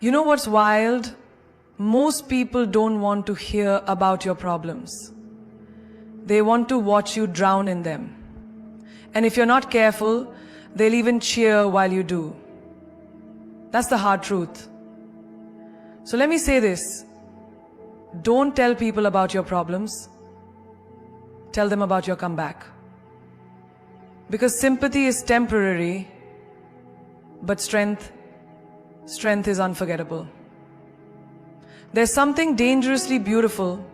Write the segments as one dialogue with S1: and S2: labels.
S1: You know what's wild? Most people don't want to hear about your problems. They want to watch you drown in them. And if you're not careful, they'll even cheer while you do. That's the hard truth. So let me say this. Don't tell people about your problems. Tell them about your comeback. Because sympathy is temporary, but strength is unforgettable. There's something dangerously beautiful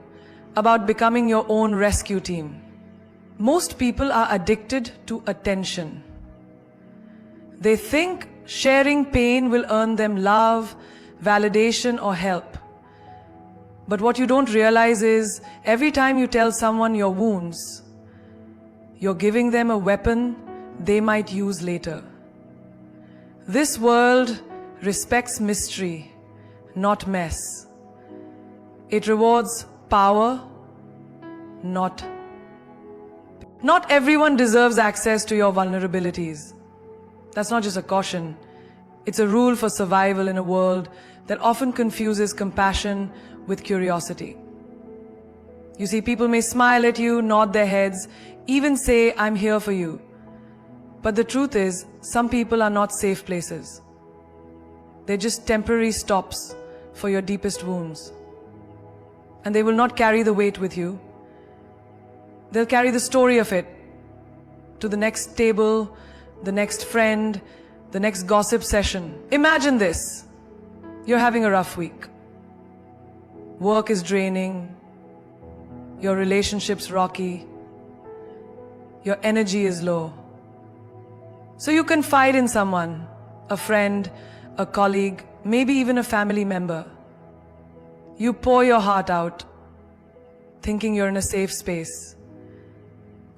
S1: about becoming your own rescue team. Most people are addicted to attention. They think sharing pain will earn them love, validation, or help. But what you don't realize is, every time you tell someone your wounds, you're giving them a weapon they might use later. This world respects mystery, not mess. It rewards power, not. Not everyone deserves access to your vulnerabilities. That's not just a caution. It's a rule for survival in a world that often confuses compassion with curiosity. You see, people may smile at you, nod their heads, even say, "I'm here for you." But the truth is, some people are not safe places. They're just temporary stops for your deepest wounds. And they will not carry the weight with you. They'll carry the story of it to the next table, the next friend, the next gossip session. Imagine this. You're having a rough week. Work is draining. Your relationship's rocky. Your energy is low. So you confide in someone, a friend, a colleague, maybe even a family member. You pour your heart out, thinking you're in a safe space.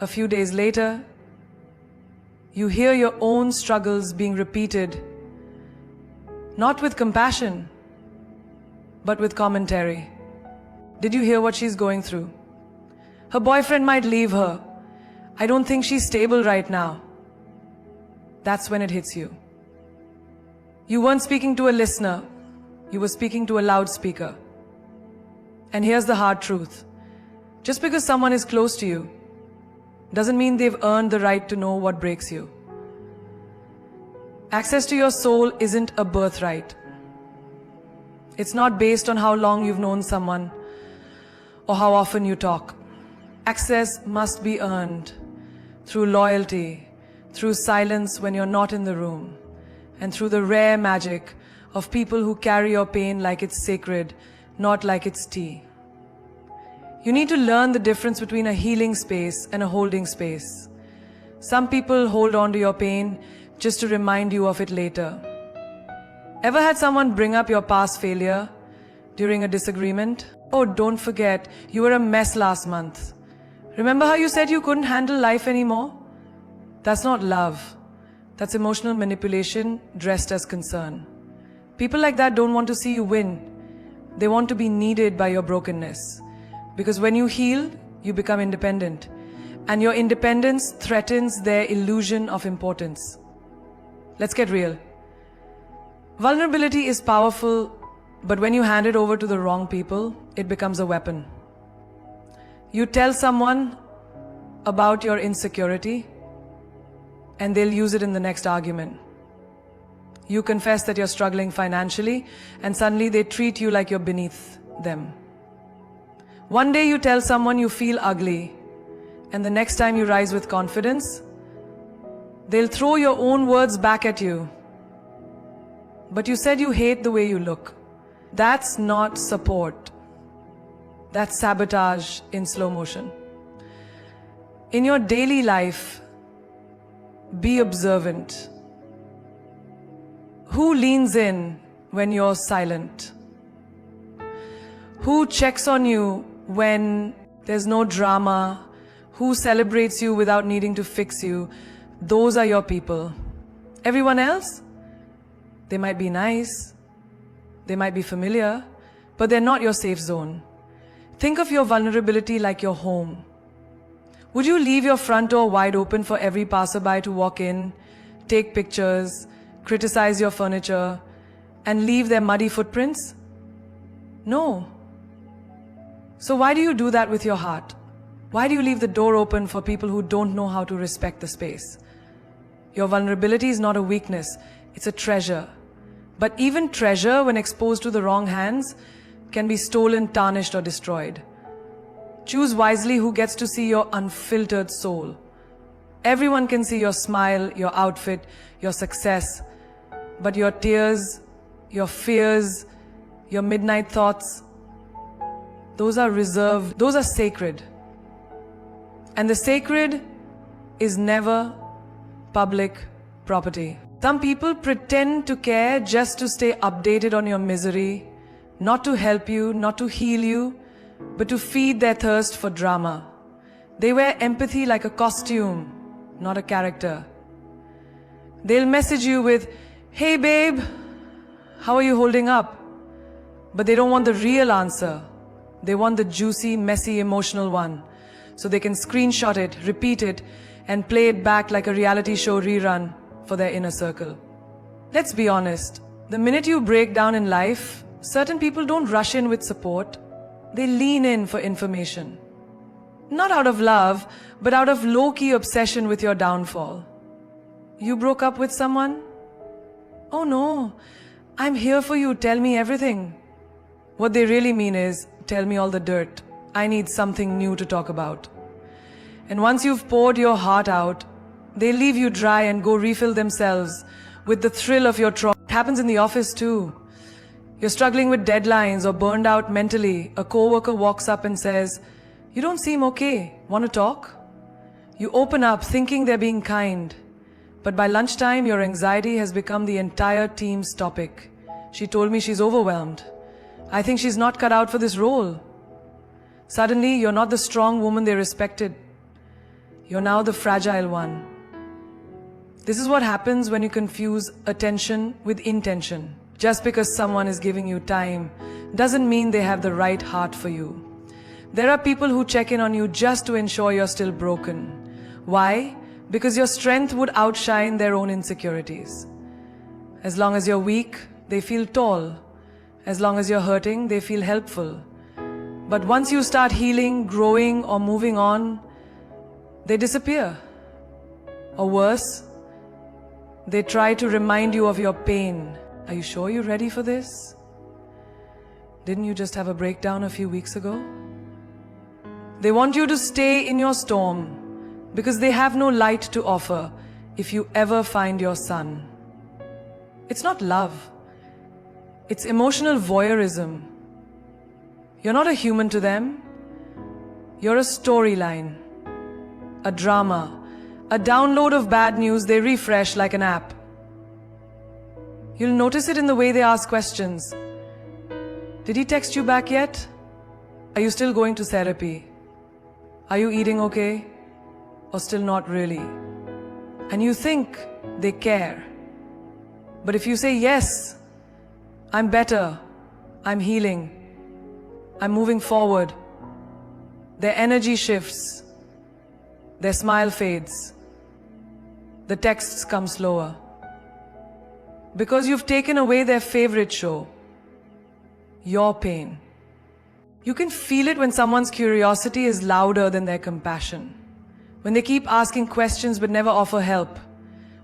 S1: A few days later, you hear your own struggles being repeated, not with compassion, but with commentary. Did you hear what she's going through? Her boyfriend might leave her. I don't think she's stable right now. That's when it hits you. You weren't speaking to a listener. You were speaking to a loudspeaker. And here's the hard truth. Just because someone is close to you doesn't mean they've earned the right to know what breaks you. Access to your soul isn't a birthright. It's not based on how long you've known someone or how often you talk. Access must be earned through loyalty, through silence when you're not in the room, and through the rare magic of people who carry your pain like it's sacred, not like it's tea. You need to learn the difference between a healing space and a holding space. Some people hold on to your pain just to remind you of it later. Ever had someone bring up your past failure during a disagreement? Oh, don't forget, you were a mess last month. Remember how you said you couldn't handle life anymore? That's not love. That's emotional manipulation dressed as concern. People like that don't want to see you win. They want to be needed by your brokenness. Because when you heal, you become independent. And your independence threatens their illusion of importance. Let's get real. Vulnerability is powerful, but when you hand it over to the wrong people, it becomes a weapon. You tell someone about your insecurity, and they'll use it in the next argument. You confess that you're struggling financially, and suddenly they treat you like you're beneath them. One day you tell someone you feel ugly, and the next time you rise with confidence, they'll throw your own words back at you. But you said you hate the way you look. That's not support. That's sabotage in slow motion. In your daily life, be observant. Who leans in when you're silent? Who checks on you when there's no drama? Who celebrates you without needing to fix you? Those are your people. Everyone else? They might be nice, they might be familiar, but they're not your safe zone. Think of your vulnerability like your home. Would you leave your front door wide open for every passerby to walk in, take pictures, criticize your furniture, and leave their muddy footprints? No. So why do you do that with your heart? Why do you leave the door open for people who don't know how to respect the space? Your vulnerability is not a weakness, it's a treasure. But even treasure, when exposed to the wrong hands, can be stolen, tarnished, or destroyed. Choose wisely who gets to see your unfiltered soul. Everyone can see your smile, your outfit, your success, but your tears, your fears, your midnight thoughts, those are reserved, those are sacred. And the sacred is never public property. Some people pretend to care just to stay updated on your misery, not to help you, not to heal you, but to feed their thirst for drama. They wear empathy like a costume, not a character. They'll message you with, "Hey babe, how are you holding up?" But they don't want the real answer. They want the juicy, messy, emotional one. So they can screenshot it, repeat it, and play it back like a reality show rerun for their inner circle. Let's be honest. The minute you break down in life, certain people don't rush in with support. They lean in for information. Not out of love, but out of low-key obsession with your downfall. You broke up with someone? Oh no, I'm here for you, tell me everything. What they really mean is, tell me all the dirt. I need something new to talk about. And once you've poured your heart out, they leave you dry and go refill themselves with the thrill of your trauma. It happens in the office too. You're struggling with deadlines or burned out mentally. A coworker walks up and says, "You don't seem okay. Want to talk?" You open up thinking they're being kind. But by lunchtime, your anxiety has become the entire team's topic. She told me she's overwhelmed. I think she's not cut out for this role. Suddenly, you're not the strong woman they respected. You're now the fragile one. This is what happens when you confuse attention with intention. Just because someone is giving you time doesn't mean they have the right heart for you. There are people who check in on you just to ensure you're still broken. Why? Because your strength would outshine their own insecurities. As long as you're weak, they feel tall. As long as you're hurting, they feel helpful. But once you start healing, growing, or moving on, they disappear. Or worse, they try to remind you of your pain. Are you sure you're ready for this? Didn't you just have a breakdown a few weeks ago? They want you to stay in your storm because they have no light to offer if you ever find your sun. It's not love. It's emotional voyeurism. You're not a human to them. You're a storyline, a drama, a download of bad news they refresh like an app. You'll notice it in the way they ask questions. Did he text you back yet? Are you still going to therapy? Are you eating okay? Or still not really? And you think they care. But if you say, "Yes, I'm better, I'm healing, I'm moving forward," their energy shifts, their smile fades, the texts come slower. Because you've taken away their favorite show, your pain. You can feel it when someone's curiosity is louder than their compassion. When they keep asking questions but never offer help.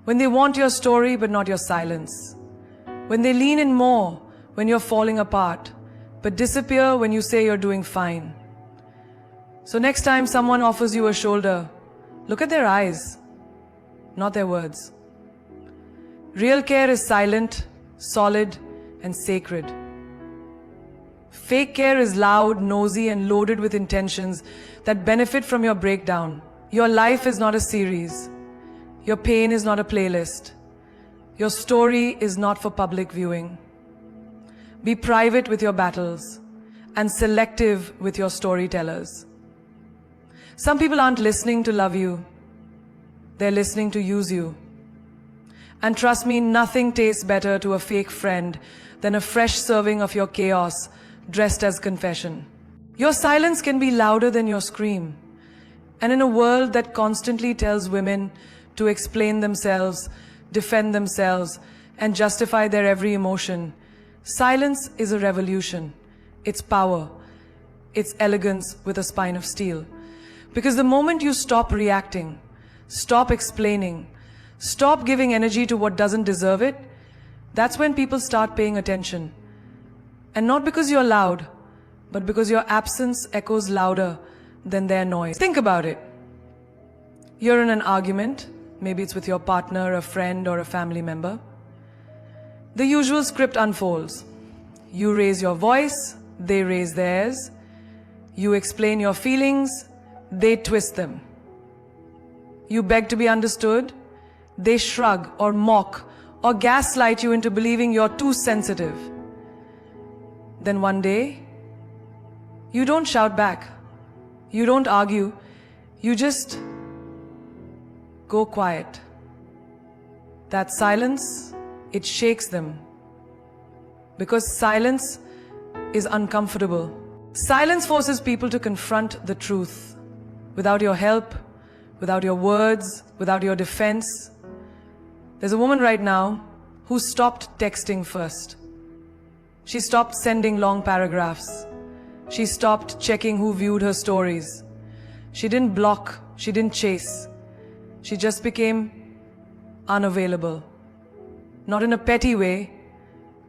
S1: When they want your story but not your silence. When they lean in more when you're falling apart, but disappear when you say you're doing fine. So next time someone offers you a shoulder, look at their eyes, not their words. Real care is silent, solid, and sacred. Fake care is loud, nosy, and loaded with intentions that benefit from your breakdown. Your life is not a series. Your pain is not a playlist. Your story is not for public viewing. Be private with your battles and selective with your storytellers. Some people aren't listening to love you. They're listening to use you. And trust me, nothing tastes better to a fake friend than a fresh serving of your chaos dressed as confession. Your silence can be louder than your scream. And in a world that constantly tells women to explain themselves, defend themselves, and justify their every emotion, Silence is a revolution. It's power. It's elegance with a spine of steel. Because the moment you stop reacting, stop explaining, stop giving energy to what doesn't deserve it, that's when people start paying attention. And not because you're loud, but because your absence echoes louder than their noise. Think about it. You're in an argument, maybe it's with your partner, a friend, or a family member. The usual script unfolds. You raise your voice, they raise theirs. You explain your feelings, they twist them. You beg to be understood, they shrug or mock or gaslight you into believing you're too sensitive. Then one day, you don't shout back, you don't argue, you just go quiet. That silence, it shakes them. Because silence is uncomfortable. Silence forces people to confront the truth. Without your help, without your words, without your defense. There's a woman right now who stopped texting first. She stopped sending long paragraphs. She stopped checking who viewed her stories. She didn't block, she didn't chase. She just became unavailable. Not in a petty way,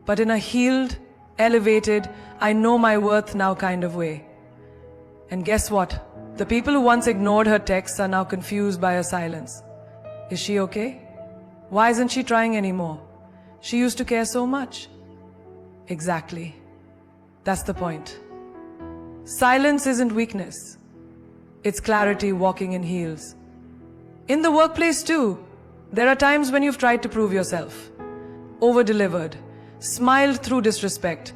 S1: but in a healed, elevated, I know my worth now kind of way. And guess what? The people who once ignored her texts are now confused by her silence. Is she okay? Why isn't she trying anymore? She used to care so much. Exactly. That's the point. Silence isn't weakness. It's clarity walking in heels. In the workplace too, there are times when you've tried to prove yourself. Over-delivered, smiled through disrespect,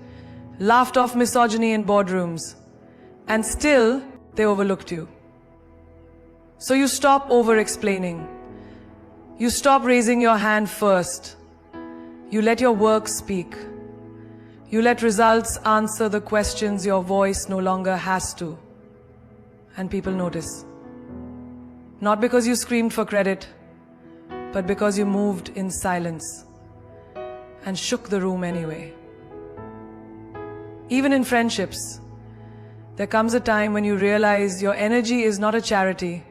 S1: laughed off misogyny in boardrooms, and still they overlooked you. So you stop over-explaining. You stop raising your hand first. You let your work speak. You let results answer the questions your voice no longer has to. And people notice. Not because you screamed for credit, but because you moved in silence and shook the room anyway. Even in friendships, there comes a time when you realize your energy is not a charity.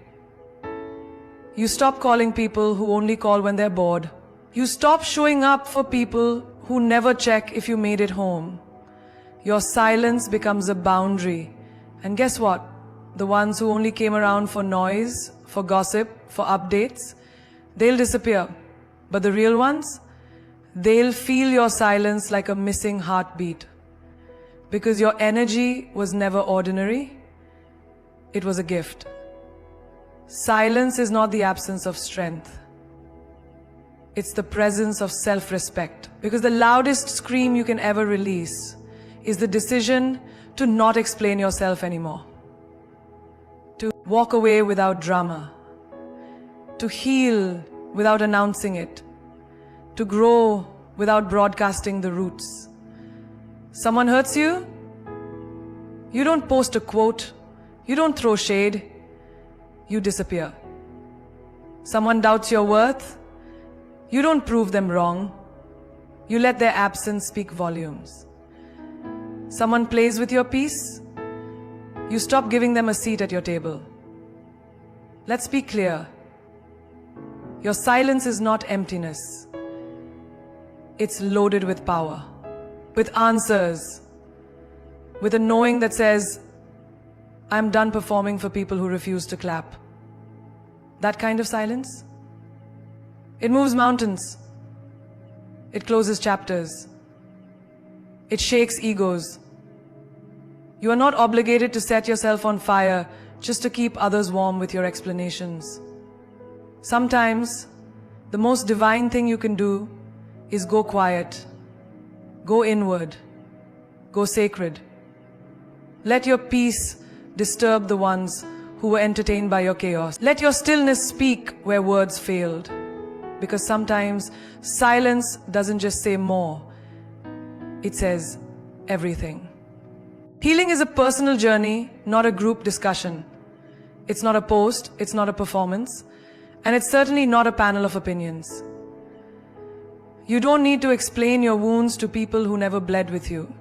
S1: You stop calling people who only call when they're bored. You stop showing up for people who never check if you made it home. Your silence becomes a boundary. And guess what? The ones who only came around for noise, for gossip, for updates, they'll disappear. But the real ones, they'll feel your silence like a missing heartbeat. Because your energy was never ordinary, it was a gift. Silence is not the absence of strength. It's the presence of self-respect. Because the loudest scream you can ever release is the decision to not explain yourself anymore. To walk away without drama. To heal without announcing it. To grow without broadcasting the roots. Someone hurts you? You don't post a quote. You don't throw shade. You disappear. Someone doubts your worth? You don't prove them wrong. You let their absence speak volumes. Someone plays with your peace? You stop giving them a seat at your table. Let's be clear. Your silence is not emptiness. It's loaded with power, with answers, with a knowing that says, I'm done performing for people who refuse to clap. That kind of silence, it moves mountains. It closes chapters. It shakes egos. You are not obligated to set yourself on fire just to keep others warm with your explanations. Sometimes, the most divine thing you can do is go quiet, go inward, go sacred. Let your peace disturb the ones who were entertained by your chaos. Let your stillness speak where words failed. Because sometimes silence doesn't just say more, it says everything. Healing is a personal journey, not a group discussion. It's not a post, it's not a performance, and it's certainly not a panel of opinions. You don't need to explain your wounds to people who never bled with you.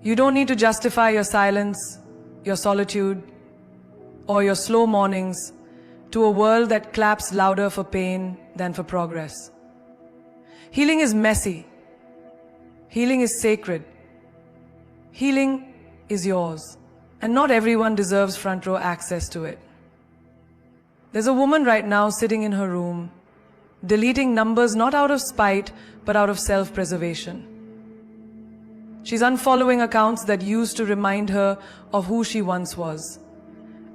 S1: You don't need to justify your silence, your solitude, or your slow mornings to a world that claps louder for pain than for progress. Healing is messy. Healing is sacred. Healing is yours. And not everyone deserves front row access to it. There's a woman right now sitting in her room, deleting numbers not out of spite, but out of self-preservation. She's unfollowing accounts that used to remind her of who she once was.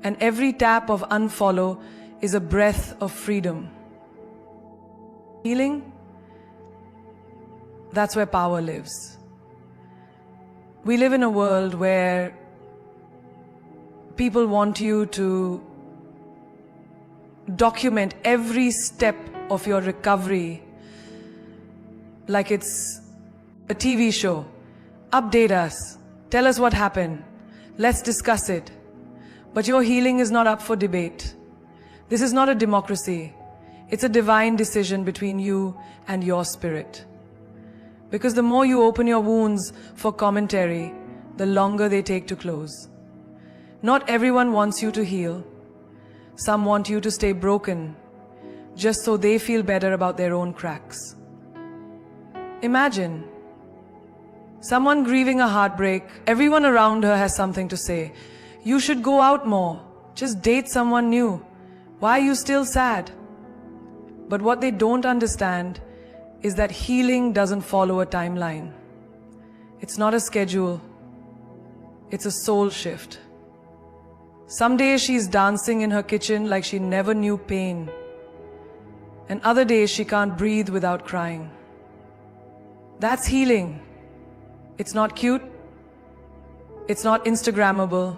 S1: And every tap of unfollow is a breath of freedom. Healing, that's where power lives. We live in a world where people want you to document every step of your recovery like it's a TV show. Update us. Tell us what happened. Let's discuss it. But your healing is not up for debate. This is not a democracy. It's a divine decision between you and your spirit. Because the more you open your wounds for commentary, the longer they take to close. Not everyone wants you to heal. Some want you to stay broken, just so they feel better about their own cracks. Imagine someone grieving a heartbreak. Everyone around her has something to say. You should go out more. Just date someone new. Why are you still sad? But what they don't understand is that healing doesn't follow a timeline. It's not a schedule. It's a soul shift. Some days she's dancing in her kitchen like she never knew pain. And other days she can't breathe without crying. That's healing. It's not cute. It's not Instagrammable.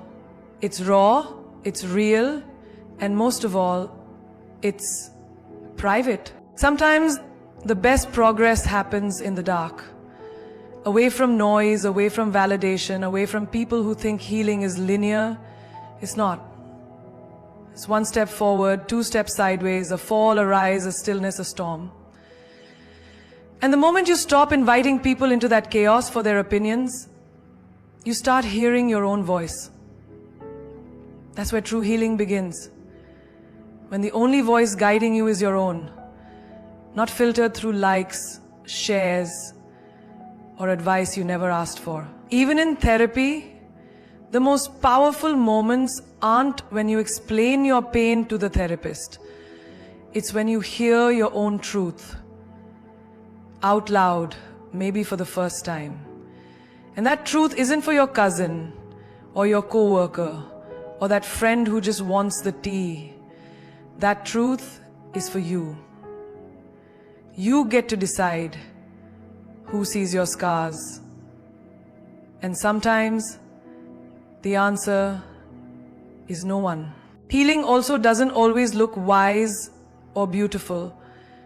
S1: It's raw, it's real, and most of all, it's private. Sometimes the best progress happens in the dark. Away from noise, away from validation, away from people who think healing is linear. It's not. It's one step forward, two steps sideways, a fall, a rise, a stillness, a storm. And the moment you stop inviting people into that chaos for their opinions, you start hearing your own voice. That's where true healing begins. When the only voice guiding you is your own, not filtered through likes, shares, or advice you never asked for. Even in therapy, the most powerful moments aren't when you explain your pain to the therapist. It's when you hear your own truth out loud, maybe for the first time. And that truth isn't for your cousin or your coworker or that friend who just wants the tea. That truth is for you. You get to decide who sees your scars. And sometimes the answer is no one. Healing also doesn't always look wise or beautiful.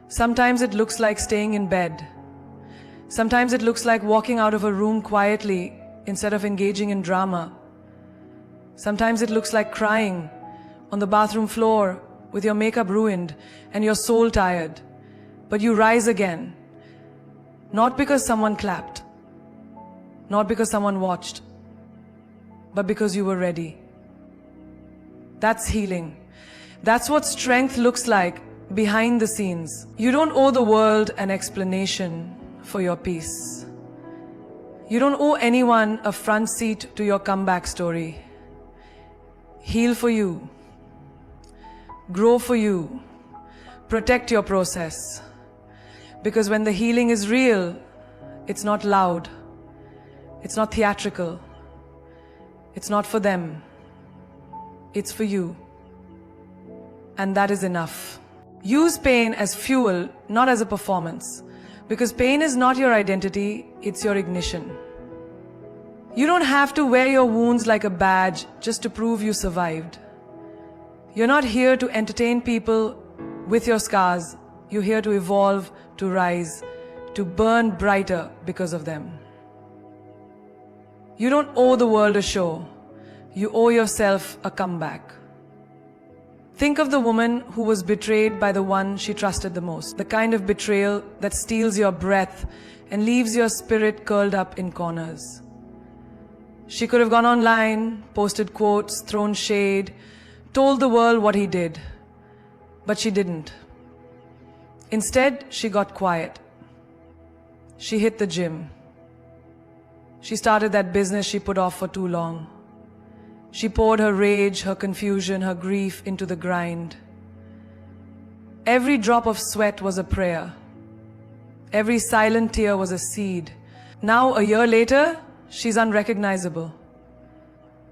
S1: Sometimes it looks like staying in bed. Sometimes it looks like walking out of a room quietly instead of engaging in drama. Sometimes it looks like crying on the bathroom floor with your makeup ruined and your soul tired. But you rise again. Not because someone clapped. Not because someone watched. But because you were ready. That's healing. That's what strength looks like behind the scenes. You don't owe the world an explanation for your peace. You don't owe anyone a front seat to your comeback story. Heal for you. Grow for you. Protect your process. Because when the healing is real, it's not loud. It's not theatrical. It's not for them. It's for you. And that is enough. Use pain as fuel, not as a performance. Because pain is not your identity, it's your ignition. You don't have to wear your wounds like a badge just to prove you survived. You're not here to entertain people with your scars. You're here to evolve, to rise, to burn brighter because of them. You don't owe the world a show. You owe yourself a comeback. Think of the woman who was betrayed by the one she trusted the most. The kind of betrayal that steals your breath and leaves your spirit curled up in corners. She could have gone online, posted quotes, thrown shade, told the world what he did. But she didn't. Instead, she got quiet. She hit the gym. She started that business she put off for too long. She poured her rage, her confusion, her grief into the grind. Every drop of sweat was a prayer. Every silent tear was a seed. Now, a year later, she's unrecognizable.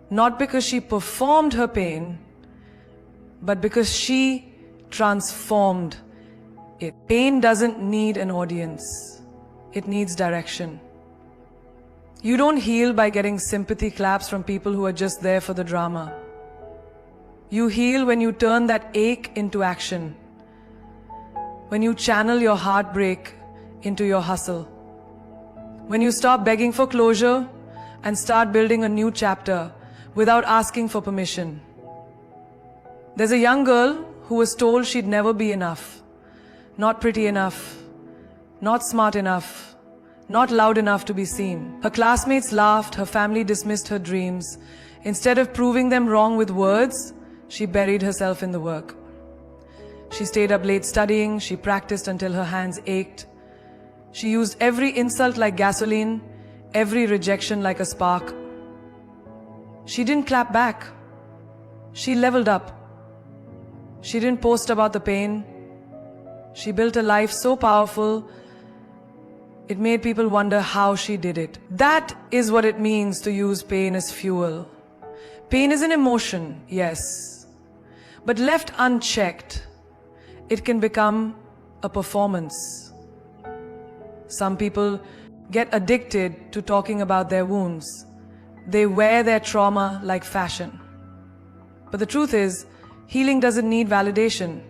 S1: Not because she performed her pain, but because she transformed it. Pain doesn't need an audience. It needs direction. You don't heal by getting sympathy claps from people who are just there for the drama. You heal when you turn that ache into action. When you channel your heartbreak into your hustle. When you stop begging for closure and start building a new chapter without asking for permission. There's a young girl who was told she'd never be enough. Not pretty enough. Not smart enough. Not loud enough to be seen. Her classmates laughed, her family dismissed her dreams. Instead of proving them wrong with words, she buried herself in the work. She stayed up late studying, she practiced until her hands ached. She used every insult like gasoline, every rejection like a spark. She didn't clap back. She leveled up. She didn't post about the pain. She built a life so powerful, it made people wonder how she did it. That is what it means to use pain as fuel. Pain is an emotion, yes. But left unchecked, it can become a performance. Some people get addicted to talking about their wounds. They wear their trauma like fashion. But the truth is, healing doesn't need validation.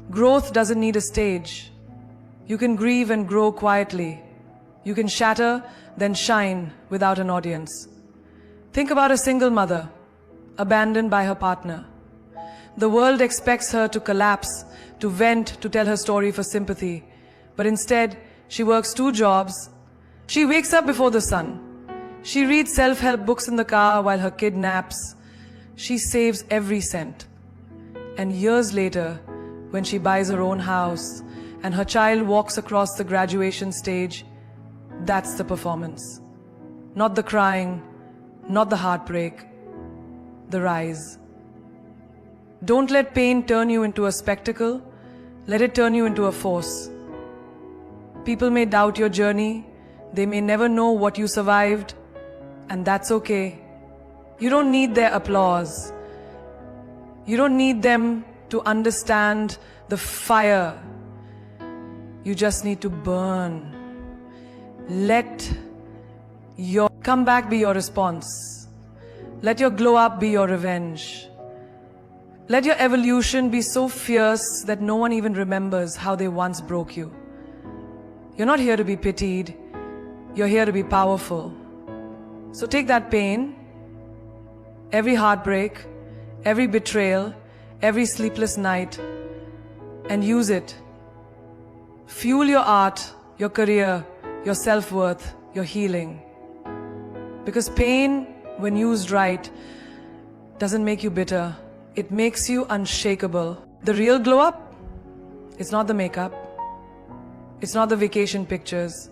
S1: Growth doesn't need a stage. You can grieve and grow quietly. You can shatter, then shine without an audience. Think about a single mother, abandoned by her partner. The world expects her to collapse, to vent, to tell her story for sympathy. But instead, she works 2 jobs. She wakes up before the sun. She reads self-help books in the car while her kid naps. She saves every cent. And years later, when she buys her own house and her child walks across the graduation stage, that's the performance. Not the crying, not the heartbreak, the rise. Don't let pain turn you into a spectacle. Let it turn you into a force. People may doubt your journey. They may never know what you survived. And that's okay. You don't need their applause. You don't need them to understand the fire. You just need to burn. Let your comeback be your response. Let your glow up be your revenge. Let your evolution be so fierce that no one even remembers how they once broke you. You're not here to be pitied. You're here to be powerful. So take that pain, every heartbreak, every betrayal, every sleepless night, and use it. Fuel your art, your career, your self-worth, your healing. Because pain, when used right, doesn't make you bitter. It makes you unshakable. The real glow up, it's not the makeup. It's not the vacation pictures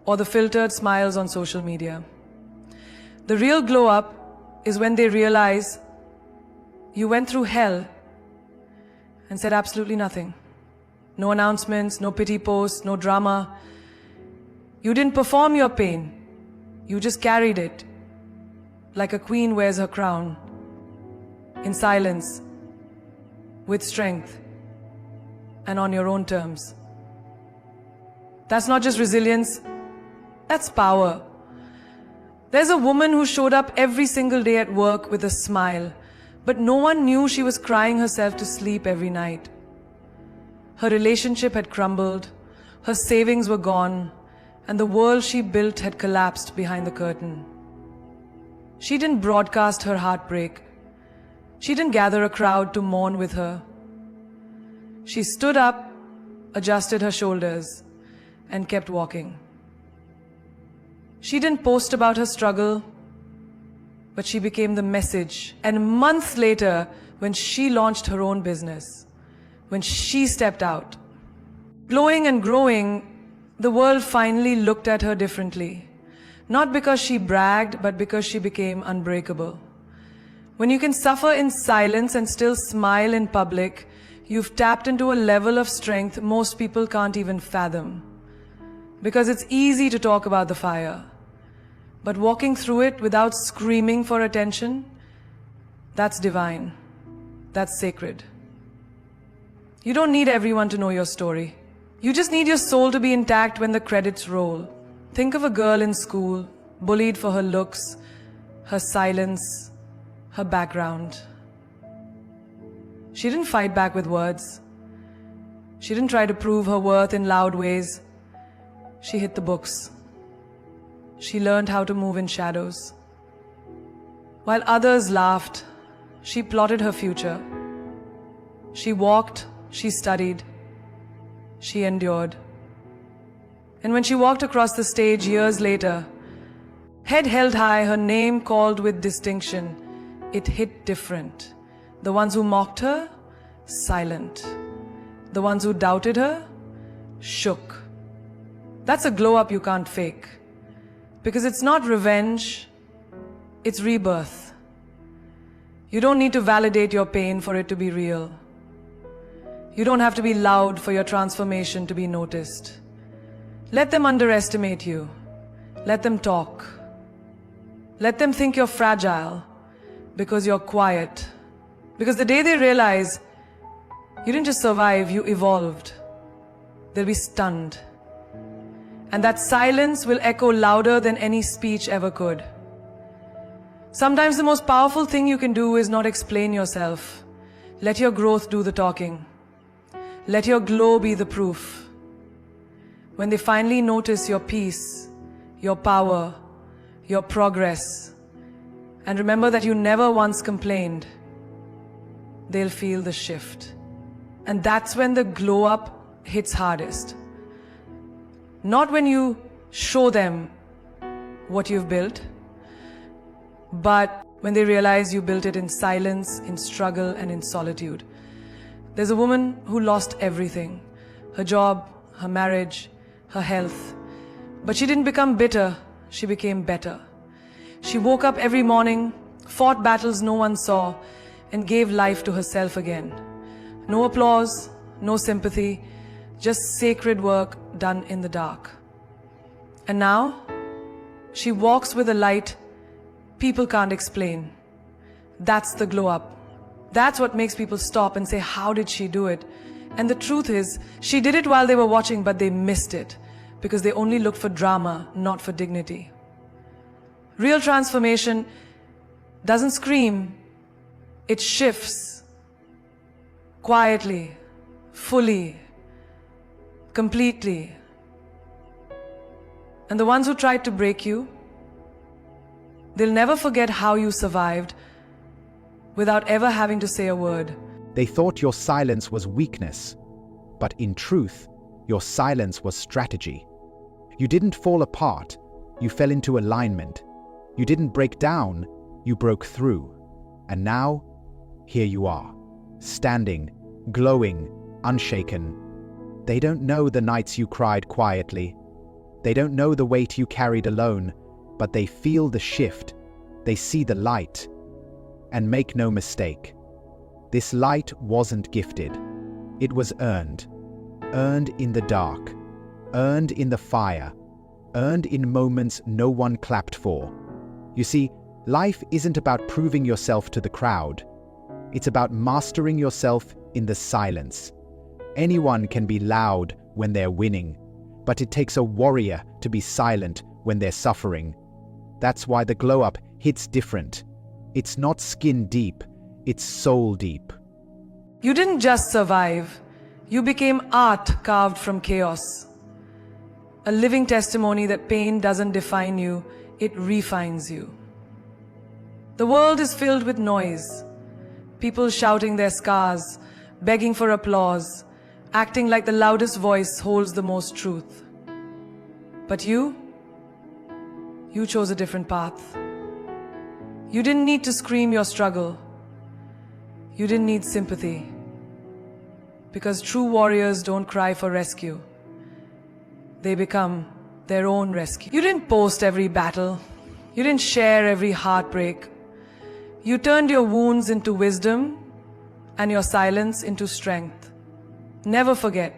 S1: or the filtered smiles on social media. The real glow up is when they realize you went through hell and said absolutely nothing. No announcements, no pity posts, no drama. You didn't perform your pain. You just carried it like a queen wears her crown, in silence, with strength, and on your own terms. That's not just resilience, that's power. There's a woman who showed up every single day at work with a smile, but no one knew she was crying herself to sleep every night. Her relationship had crumbled, her savings were gone, and the world she built had collapsed behind the curtain. She didn't broadcast her heartbreak. She didn't gather a crowd to mourn with her. She stood up, adjusted her shoulders, and kept walking. She didn't post about her struggle, but she became the message. And months later, when she launched her own business, when she stepped out, glowing and growing, the world finally looked at her differently. Not because she bragged, but because she became unbreakable. When you can suffer in silence and still smile in public, you've tapped into a level of strength most people can't even fathom. Because it's easy to talk about the fire, but walking through it without screaming for attention, that's divine. That's sacred. You don't need everyone to know your story. You just need your soul to be intact when the credits roll. Think of a girl in school, bullied for her looks, her silence, her background. She didn't fight back with words. She didn't try to prove her worth in loud ways. She hit the books. She learned how to move in shadows. While others laughed, she plotted her future. She walked, she studied, she endured. And when she walked across the stage years later, head held high, her name called with distinction, it hit different. The ones who mocked her, silent. The ones who doubted her, shook. That's a glow up you can't fake. Because it's not revenge, it's rebirth. You don't need to validate your pain for it to be real. You don't have to be loud for your transformation to be noticed. Let them underestimate you. Let them talk. Let them think you're fragile because you're quiet. Because the day they realize you didn't just survive, you evolved, they'll be stunned. And that silence will echo louder than any speech ever could. Sometimes the most powerful thing you can do is not explain yourself. Let your growth do the talking. Let your glow be the proof. When they finally notice your peace, your power, your progress, and remember that you never once complained, they'll feel the shift. And that's when the glow up hits hardest. Not when you show them what you've built, but when they realize you built it in silence, in struggle, and in solitude. There's a woman who lost everything, her job, her marriage, her health. But she didn't become bitter, she became better. She woke up every morning, fought battles no one saw, and gave life to herself again. No applause, no sympathy, just sacred work done in the dark. And now, she walks with a light people can't explain. That's the glow up. That's what makes people stop and say, how did she do it? And the truth is, she did it while they were watching, but they missed it because they only looked for drama, not for dignity. Real transformation doesn't scream, it shifts quietly, fully, completely. And the ones who tried to break you, they'll never forget how you survived without ever having to say a word.
S2: They thought your silence was weakness, but in truth, your silence was strategy. You didn't fall apart, you fell into alignment. You didn't break down, you broke through. And now, here you are, standing, glowing, unshaken. They don't know the nights you cried quietly. They don't know the weight you carried alone, but they feel the shift. They see the light. And make no mistake, this light wasn't gifted. It was earned. Earned in the dark. Earned in the fire. Earned in moments no one clapped for. You see, life isn't about proving yourself to the crowd. It's about mastering yourself in the silence. Anyone can be loud when they're winning, but it takes a warrior to be silent when they're suffering. That's why the glow up hits different. It's not skin deep, it's soul deep.
S1: You didn't just survive, you became art carved from chaos. A living testimony that pain doesn't define you, it refines you. The world is filled with noise, People shouting their scars, begging for applause, acting like the loudest voice holds the most truth. But you chose a different path. You didn't need to scream your struggle. You didn't need sympathy. Because true warriors don't cry for rescue. They become their own rescue. You didn't post every battle. You didn't share every heartbreak. You turned your wounds into wisdom and your silence into strength. Never forget,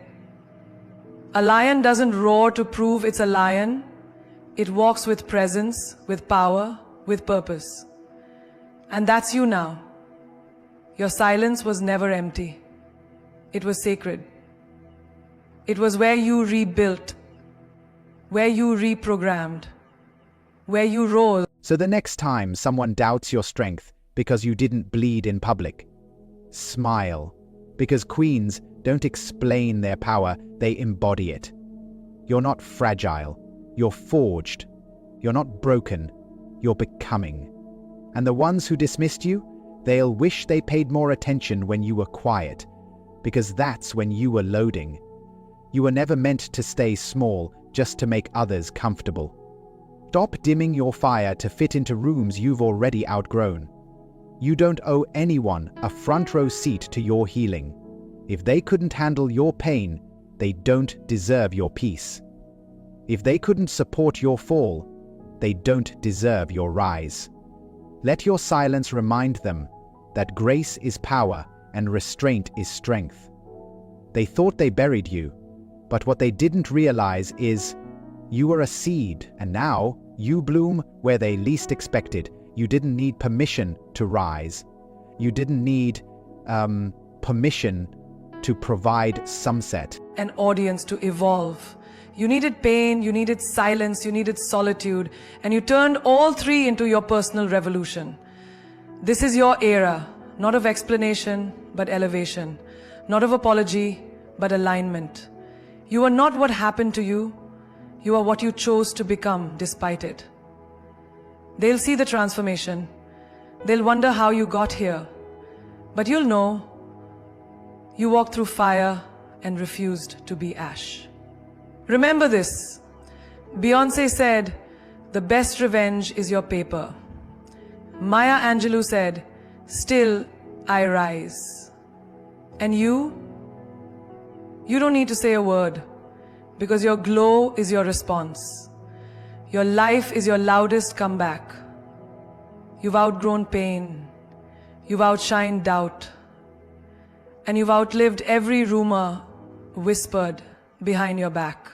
S1: a lion doesn't roar to prove it's a lion. It walks with presence, with power, with purpose. And that's you now. Your silence was never empty. It was sacred. It was where you rebuilt, where you reprogrammed, where you rose.
S2: So the next time someone doubts your strength because you didn't bleed in public, smile, because queens don't explain their power, they embody it. You're not fragile, you're forged. You're not broken, you're becoming. And the ones who dismissed you, they'll wish they paid more attention when you were quiet, because that's when you were loading. You were never meant to stay small just to make others comfortable. Stop dimming your fire to fit into rooms you've already outgrown. You don't owe anyone a front row seat to your healing. If they couldn't handle your pain, they don't deserve your peace. If they couldn't support your fall, they don't deserve your rise. Let your silence remind them that grace is power and restraint is strength. They thought they buried you, but what they didn't realize is you were a seed, and now you bloom where they least expected. You didn't need permission to rise. You didn't need permission to provide sunset.
S1: An audience to evolve. You needed pain, you needed silence, you needed solitude, and you turned all three into your personal revolution. This is your era, not of explanation, but elevation. Not of apology, but alignment. You are not what happened to you. You are what you chose to become despite it. They'll see the transformation. They'll wonder how you got here. But you'll know you walked through fire and refused to be ash. Remember this. Beyoncé said, "The best revenge is your paper." Maya Angelou said, "Still I rise." And you don't need to say a word, because your glow is your response. Your life is your loudest comeback. You've outgrown pain. You've outshined doubt. And you've outlived every rumor whispered behind your back.